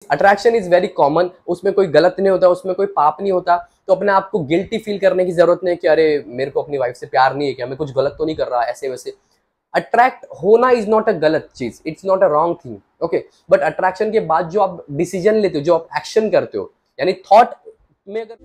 Attraction is very common, उसमें कोई गलत नहीं होता, उसमें कोई पाप नहीं होता। तो अपने आप को गिल्टी फील करने की जरूरत नहीं कि अरे मेरे को अपनी वाइफ से प्यार नहीं है क्या, मैं कुछ गलत तो नहीं कर रहा ऐसे वैसे। अट्रैक्ट होना इज नॉट अ गलत चीज, it's not a wrong thing, okay. But attraction के बाद जो आप डिसीजन लेते हो, जो आप एक्शन करते हो, यानी थॉट में अगर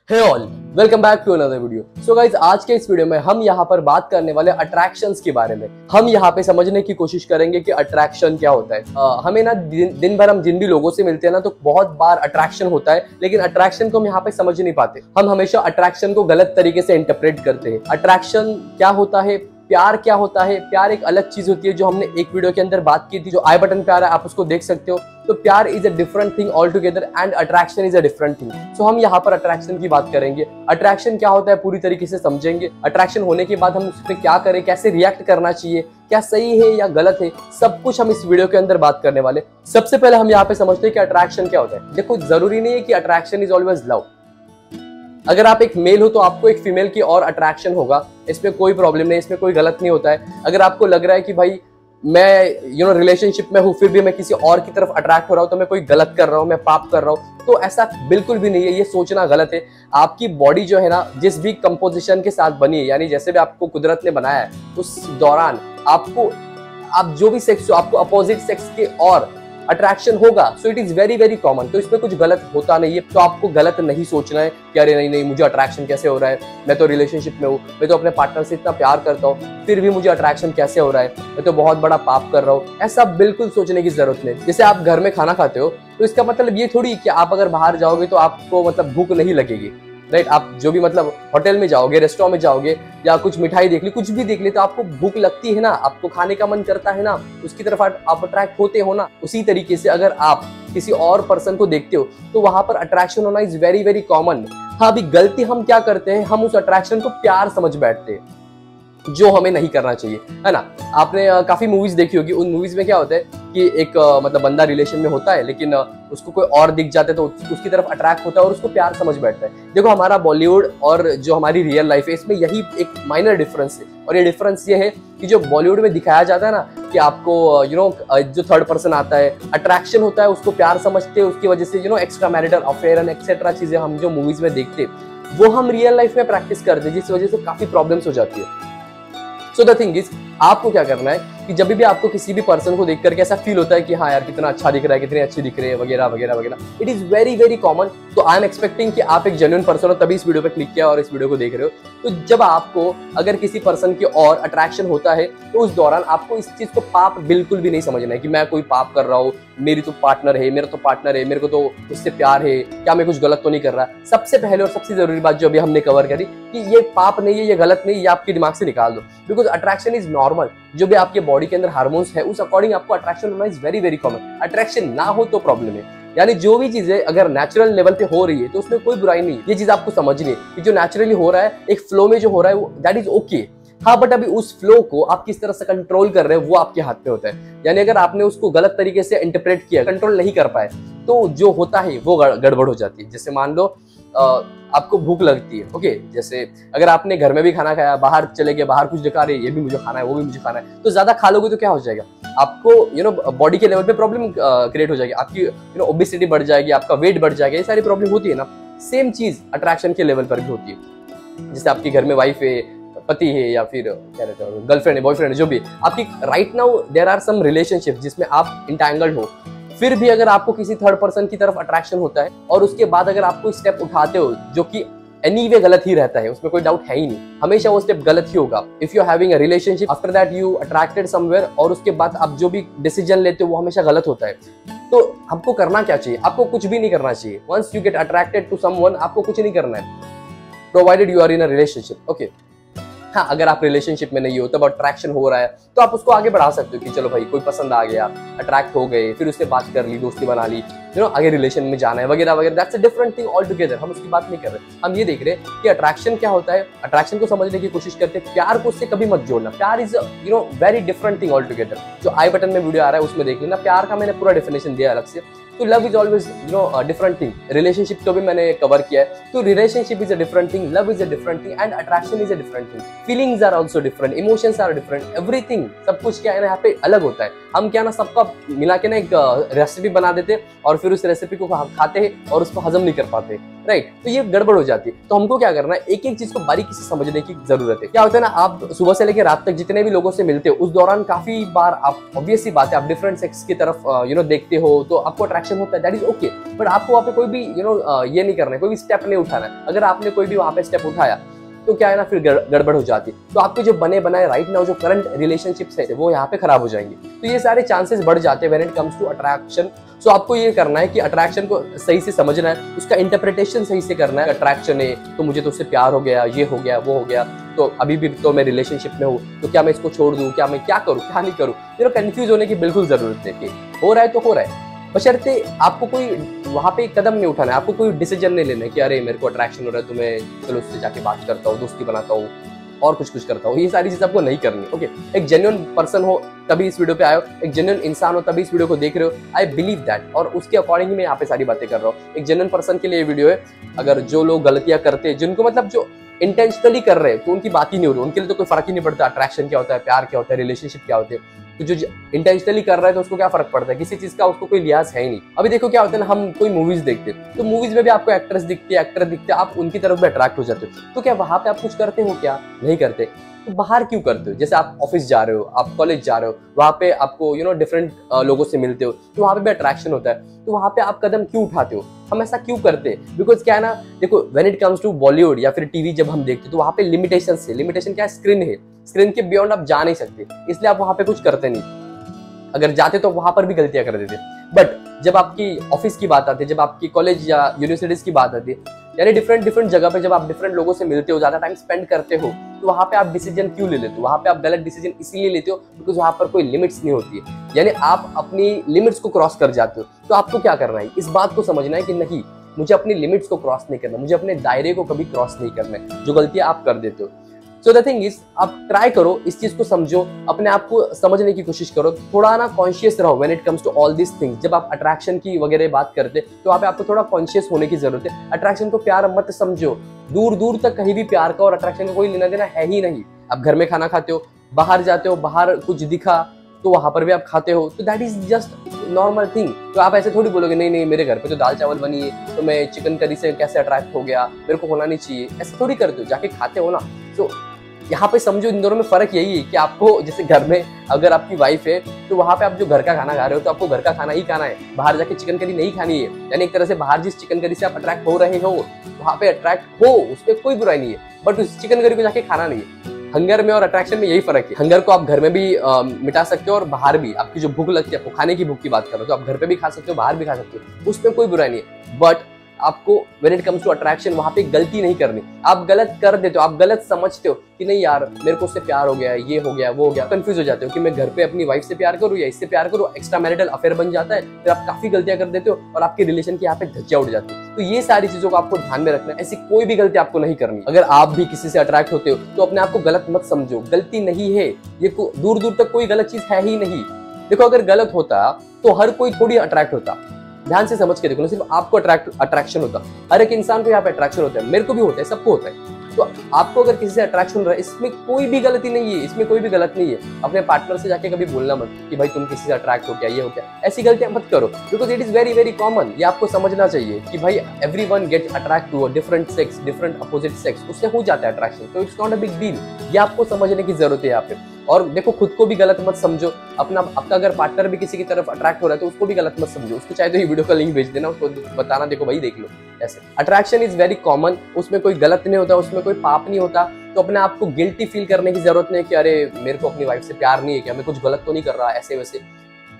hey all, welcome back to another video. So guys, आज के इस वीडियो में हम यहाँ पर बात करने वाले अट्रैक्शंस के बारे में। हम यहाँ पे समझने की कोशिश करेंगे कि अट्रैक्शन क्या होता है। हमें ना दिन भर हम जिन भी लोगों से मिलते हैं ना, तो बहुत बार अट्रैक्शन होता है, लेकिन अट्रैक्शन को हम यहाँ पे समझ नहीं पाते। हम हमेशा अट्रैक्शन को गलत तरीके से इंटरप्रेट करते हैं। अट्रैक्शन क्या होता है, प्यार क्या होता है, प्यार एक अलग चीज होती है, जो हमने एक वीडियो के अंदर बात की थी, जो आई बटन पे आ रहा है, आप उसको देख सकते हो। तो प्यार is a different thing all together and attraction is a different thing. So हम यहाँ पर अट्रैक्शन की बात करेंगे। अट्रैक्शन क्या होता है पूरी तरीके से समझेंगे। अट्रैक्शन होने के बाद हम उस पर क्या करें, कैसे रिएक्ट करना चाहिए, क्या सही है या गलत है, सब कुछ हम इस वीडियो के अंदर बात करने वाले। सबसे पहले हम यहाँ पे समझते हैं कि अट्रैक्शन क्या होता है। देखो, जरूरी नहीं है कि अट्रैक्शन इज ऑलवेज लव। अगर आप एक मेल हो तो आपको एक फीमेल की और अट्रैक्शन होगा, इसमें कोई प्रॉब्लम नहीं, इसमें कोई गलत नहीं होता है। अगर आपको लग रहा है कि भाई मैं रिलेशनशिप में हूँ, फिर भी मैं किसी और की तरफ अट्रैक्ट हो रहा हूँ, तो मैं कोई गलत कर रहा हूँ, मैं पाप कर रहा हूँ, तो ऐसा बिल्कुल भी नहीं है। ये सोचना गलत है। आपकी बॉडी जो है ना, जिस भी कंपोजिशन के साथ बनी है, यानी जैसे भी आपको कुदरत ने बनाया है, उस दौरान आप जो भी सेक्स हो, आपको अपोजिट सेक्स के और अट्रैक्शन होगा। So it is very very common. तो इसमें कुछ गलत होता नहीं है। तो आपको गलत नहीं सोचना है कि अरे नहीं मुझे अट्रैक्शन कैसे हो रहा है, मैं तो रिलेशनशिप में हूँ, मैं तो अपने पार्टनर से इतना प्यार करता हूँ, फिर भी मुझे अट्रैक्शन कैसे हो रहा है, मैं तो बहुत बड़ा पाप कर रहा हूँ। ऐसा बिल्कुल सोचने की जरूरत नहीं। जैसे आप घर में खाना खाते हो, तो इसका मतलब ये थोड़ी कि आप अगर बाहर जाओगे तो आपको भूख नहीं लगेगी, राइट। आप जो भी होटल में जाओगे, रेस्टोरेंट में जाओगे, या कुछ मिठाई देख ली, कुछ भी देख ली, तो आपको भूख लगती है ना, आपको खाने का मन करता है ना, उसकी तरफ आप अट्रैक्ट होते हो ना। उसी तरीके से अगर आप किसी और पर्सन को देखते हो, तो वहां पर अट्रैक्शन होना इज वेरी वेरी कॉमन। हाँ, अभी गलती हम क्या करते हैं, हम उस अट्रैक्शन को प्यार समझ बैठते हैं, जो हमें नहीं करना चाहिए, है ना। आपने काफी मूवीज देखी होगी। उन मूवीज में क्या होता है कि एक बंदा रिलेशन में होता है, लेकिन उसको कोई और दिख जाता है, तो उसकी तरफ अट्रैक्ट होता है और उसको प्यार समझ बैठता है। देखो, हमारा बॉलीवुड और जो हमारी रियल लाइफ है, इसमें यही एक माइनर डिफरेंस है। और ये डिफरेंस ये है कि जो बॉलीवुड में दिखाया जाता है ना, कि आपको जो थर्ड पर्सन आता है, अट्रैक्शन होता है, उसको प्यार समझते हैं, उसकी वजह से extra marital affair and etcetera चीजें हम जो मूवीज में देखते हैं, वो हम रियल लाइफ में प्रैक्टिस करते हैं, जिस वजह से काफी प्रॉब्लम्स हो जाती है। सो द थिंग इज, आपको क्या करना है कि जब भी आपको किसी भी पर्सन को देख करके ऐसा फील होता है कि हाँ यार, कितना अच्छा दिख रहा है, कितने अच्छी दिख रहे हैं, वगैरह वगैरह वगैरह, it is very very common. तो आई एम एक्सपेक्टिंग कि आप एक जेन्युइन पर्सन हो, तभी इस वीडियो पे क्लिक किया और इस वीडियो को देख रहे हो। तो जब आपको अगर किसी पर्सन की और अट्रैक्शन होता है, तो उस दौरान आपको इस चीज को पाप बिल्कुल भी नहीं समझना है कि मैं कोई पाप कर रहा हूँ, मेरी तो पार्टनर है, मेरा तो पार्टनर है, मेरे को तो उससे प्यार है, क्या मैं कुछ गलत तो नहीं कर रहा। सबसे पहले और सबसे जरूरी बात जो अभी हमने कवर करी, कि ये पाप नहीं है, ये गलत नहीं है, ये आपके दिमाग से निकाल दो। Because attraction is normal. जो भी आपके बॉडी के अंदर हार्मोन्स है, उस अकॉर्डिंग आपको अट्रैक्शन होना is very very common. Attraction ना हो तो प्रॉब्लम है। यानी जो भी चीजें अगर नेचुरल लेवल पे हो रही है, तो उसमें कोई बुराई नहीं है। ये चीज आपको समझनी है कि जो नेचुरली हो रहा है, एक फ्लो में जो हो रहा है, वो दैट इज ओके। हाँ, बट अभी उस फ्लो को आप किस तरह से कंट्रोल कर रहे हैं, वो आपके हाथ पे होता है। यानी अगर आपने उसको गलत तरीके से इंटरप्रेट किया, कंट्रोल नहीं कर पाए, तो जो होता है वो गड़बड़ हो जाती है। जैसे मान लो आपको भूख लगती है, ओके। जैसे अगर आपने घर में भी खाना खाया, बाहर चले गए, बाहर कुछ दिखा रहे, ये भी मुझे खाना है, वो भी मुझे खाना है, तो ज्यादा खा लोगे तो क्या हो जाएगा, आपको बॉडी के लेवल पे प्रॉब्लम क्रिएट हो जाएगी, आपकी ओबेसिटी बढ़ जाएगी, आपका वेट बढ़ जाएगा, ये सारी प्रॉब्लम होती है ना। सेम चीज अट्रैक्शन के लेवल पर भी होती है। जैसे आपके घर में वाइफ है, पति है, या फिर क्या रहता है, गर्लफ्रेंड है, बॉयफ्रेंड है, जो भी आपकी right now there are some relationship जिसमें आप इंटैंगल्ड हो, फिर भी अगर आपको किसी थर्ड पर्सन की तरफ अट्रैक्शन होता है, और उसके बाद अगर आप कोई स्टेप उठाते हो जो कि एनीवे गलत ही रहता है, उसमें कोई डाउट है ही नहीं, हमेशा वो स्टेप गलत ही होगा। If you are having a relationship, after that you attracted somewhere, और उसके बाद आप जो भी डिसीजन लेते हो वो हमेशा गलत होता है। तो आपको करना क्या चाहिए? आपको कुछ भी नहीं करना चाहिए। Once you get attracted to someone, आपको कुछ नहीं करना है, provided you are in a relationship, okay. हाँ, अगर आप रिलेशनशिप में नहीं हो, तब अट्रैक्शन हो रहा है, तो आप उसको आगे बढ़ा सकते हो कि चलो भाई, कोई पसंद आ गया, अट्रैक्ट हो गए, फिर उससे बात कर ली, दोस्ती बना ली, आगे रिलेशन में जाना है, वगैरह वगैरह। That's a different thing all together. हम उसकी बात नहीं कर रहे, हम ये देख रहे हैं कि अट्रैक्शन क्या होता है। अट्रैक्शन को समझने की कोशिश करते हैं। प्यार को उससे कभी मत जोड़ना। प्यार is very different thing all together. जो आई बटन में वीडियो आ रहा है उसमें देख लेना। प्यार का मैंने पूरा डेफिनेशन दिया अलग से। तो love is always different thing. Relationship को भी मैंने कवर किया है, तो relationship is a different thing, love is a different thing and attraction is a different thing. Feelings are also different, emotions are different, everything, सब कुछ क्या है ना यहाँ पे अलग होता है। हम क्या ना सबका मिला के ना एक रेसिपी बना देते और फिर उस रेसिपी को खाते हैं और उसको हजम नहीं कर पाते, राइट। तो ये गड़बड़ हो जाती है। तो हमको क्या करना है, एक एक चीज को बारीकी से समझने की जरूरत है। क्या होता है ना, आप सुबह से लेकर रात तक जितने भी लोगों से मिलते हो उस दौरान काफी बार आप ऑब्वियस सी बात है आप डिफरेंट सेक्स की तरफ देखते हो, तो आपको अट्रैक्शन होता है, दैट इज ओके। बट आपको वहाँ पे कोई भी ये नहीं करना है, कोई भी स्टेप नहीं उठाना है। अगर आपने कोई भी वहाँ पे स्टेप उठाया तो क्या है ना, फिर गड़बड़ हो जाती है। तो आपके जो बने बनाए राइट नाउ जो करंट रिलेशनशिप्स है वो यहाँ पे खराब हो जाएंगे। तो ये सारे चांसेस बढ़ जाते हैं when it comes to attraction. So आपको ये करना है कि अट्रैक्शन को सही से समझना है, उसका इंटरप्रिटेशन सही से करना है। अट्रैक्शन है तो मुझे तो उससे प्यार हो गया, ये हो गया, वो हो गया, तो अभी भी तो मैं रिलेशनशिप में हूँ, तो क्या मैं इसको छोड़ दूँ, क्या मैं क्या करूँ, क्या नहीं करूँ। कंफ्यूज होने की बिल्कुल जरूरत है कि हो रहा है तो हो रहा है, बशर्ते आपको कोई वहां पे कदम नहीं उठाना है, आपको कोई डिसीजन नहीं लेना है कि अरे मेरे को अट्रैक्शन हो रहा है तो मैं चलो उससे जाके बात करता हूँ, दोस्ती बनाता हूँ और कुछ करता हूँ। ये सारी चीज आपको नहीं करनी, ओके। एक जेन्युइन पर्सन हो तभी इस वीडियो पे आए हो, एक जेन्युइन इंसान हो तभी इस वीडियो को देख रहे हो। आई बिलीव दैट, और उसके अकॉर्डिंग ही मैं यहाँ पे सारी बातें कर रहा हूँ। एक जेन्युइन पर्सन के लिए ये वीडियो है। अगर जो लोग गलतियां करते हैं, जिनको मतलब जो इंटेंशनली कर रहे हैं, तो उनकी बात ही नहीं हो रही, उनके लिए तो कोई फर्क ही नहीं पड़ता अट्रैक्शन क्या होता है, प्यार क्या होता है, रिलेशनशिप क्या होते हैं। तो जो इंटेंशनली कर रहा है तो उसको क्या फर्क पड़ता है, किसी चीज का उसको कोई लिहाज है ही नहीं। अभी देखो क्या होता है ना, हम कोई मूवीज देखते हैं तो मूवीज में भी आपको एक्ट्रेस दिखती है, एक्टर दिखते हैं, आप उनकी तरफ भी अट्रैक्ट हो जाते हो। तो क्या वहां पे आप कुछ करते हो, क्या नहीं करते? तो बाहर क्यों करते हो? जैसे आप ऑफिस जा रहे हो, आप कॉलेज जा रहे हो, वहां पे आपको डिफरेंट लोगों से मिलते हो, तो वहां पे भी अट्रैक्शन होता है। तो वहां पे आप कदम क्यों उठाते हो? हम ऐसा क्यों करते हैं? बिकॉज क्या है ना, देखो when it comes to Bollywood या फिर टीवी जब हम देखते हैं तो वहां पे लिमिटेशन है। लिमिटेशन क्या है? स्क्रीन है, स्क्रीन के बियॉन्ड आप जा नहीं सकते, इसलिए आप वहां पे कुछ करते नहीं। अगर जाते तो वहां पर भी गलतियां कर देते। बट जब आपकी ऑफिस की बात आती है, जब आपकी कॉलेज या यूनिवर्सिटीज की बात आती है, यानी डिफरेंट जगह पे जब आप डिफरेंट लोगों से मिलते हो, ज्यादा टाइम स्पेंड करते हो, तो वहां पे आप डिसीजन क्यों ले लेते हो? वहां पे आप गलत डिसीजन इसीलिए लेते हो बिकॉज वहां पर कोई लिमिट्स नहीं होती है, यानी आप अपनी लिमिट्स को क्रॉस कर जाते हो। तो आपको क्या करना है, इस बात को समझना है कि नहीं, मुझे अपनी लिमिट्स को क्रॉस नहीं करना, मुझे अपने दायरे को कभी क्रॉस नहीं करना है, जो गलतियां आप कर देते हो। सो द थिंग इज, आप ट्राई करो, इस चीज को समझो, अपने आप को समझने की कोशिश करो, थोड़ा ना कॉन्शियस रहो when it comes to all this things. जब आप अट्रैक्शन की वगैरह बात करते तो वहाँ पे आपको थोड़ा कॉन्शियस होने की जरूरत है। अट्रैक्शन को प्यार मत समझो, दूर दूर तक कहीं भी प्यार का और अट्रैक्शन का कोई लेना देना है ही नहीं। आप घर में खाना खाते हो, बाहर जाते हो, बाहर कुछ दिखा तो वहां पर भी आप खाते हो, तो that is just normal thing. तो आप ऐसे थोड़ी बोलोगे नहीं नहीं मेरे घर पे तो दाल चावल बनी है तो मैं चिकन करी से कैसे अट्रैक्ट हो गया, मेरे को होना नहीं चाहिए। ऐसे थोड़ी करते हो, जाके खाते हो ना। तो यहाँ पे समझो इन दोनों में फर्क यही है कि आपको जैसे घर में अगर आपकी वाइफ है तो वहां पे आप जो घर का खाना खा रहे हो तो आपको घर का खाना ही खाना है, बाहर जाके चिकन करी नहीं खानी है। यानी एक तरह से बाहर जिस चिकन करी से आप अट्रैक्ट हो रहे हो वहां पे अट्रैक्ट हो, उसपे कोई बुराई नहीं है, बट उस चिकन करी को जाके खाना नहीं है। हंगर में और अट्रैक्शन में यही फर्क है। हंगर को आप घर में भी मिटा सकते हो और बाहर भी, आपकी जो भूख लगती है, आपको खाने की भूख की बात कर रहे हो तो आप घर पे भी खा सकते हो, बाहर भी खा सकते हो, उसमें कोई बुराई नहीं है। बट आपको when it comes to attraction वहां पे गलती नहीं करनी। आप गलत कर देते हो, आप गलत समझते हो कि नहीं यार मेरे को उससे प्यार हो गया, ये हो गया, वो हो गया, कंफ्यूज हो जाते हो कि मैं घर पे अपनी वाइफ से प्यार करूं या इससे प्यार करूं, एक्स्ट्रा मैरिटल अफेयर बन जाता है, फिर आप काफी गलतियां कर देते हो और आपके रिलेशन की यहाँ पे धज्जियां उड़ जाती है। तो ये सारी चीजों को आपको ध्यान में रखना है, ऐसी कोई भी गलती आपको नहीं करनी। अगर आप भी किसी से अट्रैक्ट होते हो तो अपने आप को गलत मत समझो, गलती नहीं है ये, दूर दूर तक कोई गलत चीज है ही नहीं। देखो अगर गलत होता तो हर कोई थोड़ी अट्रैक्ट होता, ध्यान से समझ के देखो ना, सिर्फ आपको अट्रैक्शन होता, हर एक इंसान को यहाँ पे अट्रैक्शन होता है, मेरे को भी होता है, सबको होता है। तो आपको अगर किसी से अट्रैक्शन हो रहा है इसमें कोई भी गलती नहीं है, इसमें कोई भी गलत नहीं है। अपने पार्टनर से जाके कभी बोलना मत कि भाई तुम किसी से अट्रैक्ट हो क्या, ये हो क्या, ऐसी गलतियां मत करो, because it is very very common. ये आपको समझना चाहिए कि भाई everyone get attract to a different sex, different opposite sex, उससे हो जाता है अट्रैक्शन, तो it's not a big deal. ये आपको समझने की जरूरत है यहाँ पे। और देखो खुद को भी गलत मत समझो, आपका अगर पार्टनर भी किसी की तरफ अट्रैक्ट हो रहा है तो उसको भी गलत मत समझो, उसको चाहे तो ये वीडियो का लिंक भेज देना, उसको बताना देखो भाई देख लो। ऐसे अट्रैक्शन इज वेरी कॉमन, उसमें कोई गलत नहीं होता, उसमें कोई पाप नहीं होता। तो अपने आप को गिल्टी फील करने की जरूरत नहीं है कि अरे मेरे को अपनी वाइफ से प्यार नहीं है क्या, मैं कुछ गलत तो नहीं कर रहा, ऐसे वैसे।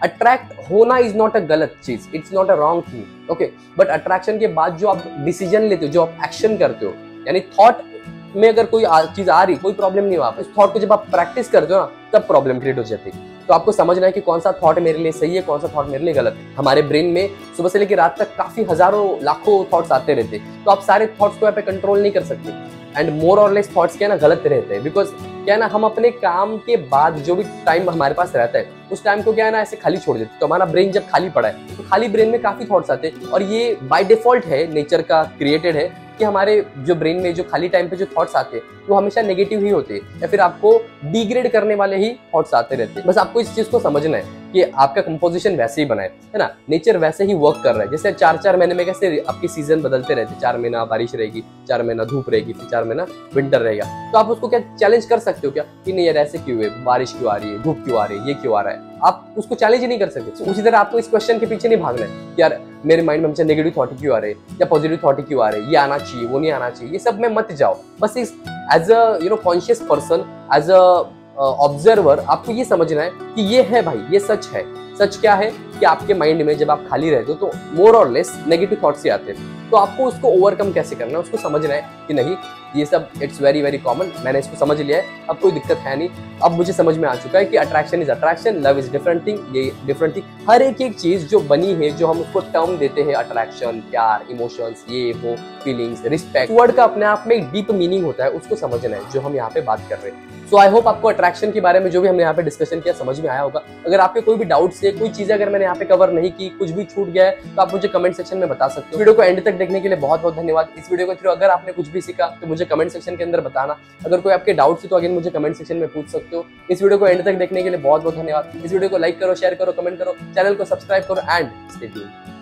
अट्रैक्ट होना इज नॉट अ गलत चीज, it's not a wrong thing, okay. But attraction के बाद जो आप डिसीजन लेते हो, जो आप एक्शन करते हो, यानी थॉट में अगर कोई चीज आ रही, कोई प्रॉब्लम नहीं हो, आप इस थॉट को जब आप प्रैक्टिस करते हो ना तब प्रॉब्लम क्रिएट हो जाती है। तो आपको समझना है कि कौन सा थॉट मेरे लिए सही है, कौन सा थॉट मेरे लिए गलत है। हमारे ब्रेन में सुबह से लेकर रात तक काफी हजारों लाखों थॉट्स आते रहते हैं, तो आप सारे थॉट्स को यहाँ पे कंट्रोल नहीं कर सकते। एंड मोर और लेस थॉट्स क्या है ना गलत रहते हैं, बिकॉज क्या है ना हम अपने काम के बाद जो भी टाइम हमारे पास रहता है उस टाइम को क्या है ना ऐसे खाली छोड़ देते। तो हमारा ब्रेन जब खाली पड़ा है तो खाली ब्रेन में काफी थॉट्स आते हैं, और ये बाय डिफॉल्ट है, नेचर का क्रिएटेड है कि हमारे जो ब्रेन में जो खाली टाइम पे जो थॉट्स आते हैं वो हमेशा नेगेटिव ही होते हैं, या फिर आपको डिग्रेड करने वाले ही थॉट्स आते रहते हैं। बस आपको इस चीज को समझना है कि आपका कंपोजिशन वैसे ही बना है ना, नेचर वैसे ही वर्क कर रहा है। जैसे 4-4 महीने में कैसे आपके सीजन बदलते रहते हैं, 4 महीना बारिश रहेगी, 4 महीना धूप रहेगी, फिर 4 महीना विंटर रहेगा। तो आप उसको क्या चैलेंज कर सकते हो क्या कि नहीं यार ऐसे क्यों है, बारिश क्यों आ रही है, धूप क्यों आ रही है, ये क्यों आ रहा है, आप उसको चैलेंज ही नहीं कर सकते। उसी तरह आपको इस क्वेश्चन के पीछे नहीं भागना है कि यार मेरे माइंड में हमेशा नेगेटिव थॉट क्यों आ रहे हैं या पॉजिटिव थॉट क्यों आ रहे हैं, ये आना चाहिए वो नहीं आना चाहिए, ये सब में मत जाओ। बस इस as a conscious person, as a observer आपको ये समझना है कि ये है भाई, ये सच है। सच क्या है कि आपके माइंड में जब आप खाली रहते हो तो मोर और लेस नेगेटिव थॉट्स ही आते हैं। तो आपको उसको ओवरकम कैसे करना है, उसको समझना है कि नहीं ये सब इट्स वेरी वेरी कॉमन, मैंने इसको समझ लिया है, अब कोई दिक्कत है नहीं। अब मुझे समझ में आ चुका है कि attraction is attraction, love is different thing, ये डिफरेंट थिंग। हर एक चीज जो बनी है, जो हम उसको टर्म देते हैं, अट्रैक्शन, प्यार, इमोशंस, ये वो, फीलिंग्स, रिस्पेक्ट, वर्ड का अपने आप में एक डीप मीनिंग होता है, उसको समझना है जो हम यहाँ पे बात कर रहे हैं। सो आई होप आपको अट्रैक्शन के बारे में जो भी हमने यहाँ पे डिस्कशन किया समझ में आया होगा। अगर आपके कोई भी डाउट्स है, कोई चीजें अगर मैंने यहाँ पे कवर नहीं की, कुछ भी छूट गया है, तो आप मुझे कमेंट सेक्शन में बता सकते हो। वीडियो को एंड तक देखने के लिए बहुत बहुत धन्यवाद। इस वीडियो के थ्रू अगर आपने कुछ भी सीखा तो मुझे कमेंट सेक्शन के अंदर बताना। अगर कोई आपके डाउट्स है तो अगेन मुझे कमेंट सेक्शन में पूछ सकते हो। इस वीडियो को एंड तक देखने के लिए बहुत बहुत धन्यवाद। इस वीडियो को लाइक करो, शेयर करो, कमेंट करो, चैनल को सब्सक्राइब करो एंड स्टे ट्यून्ड।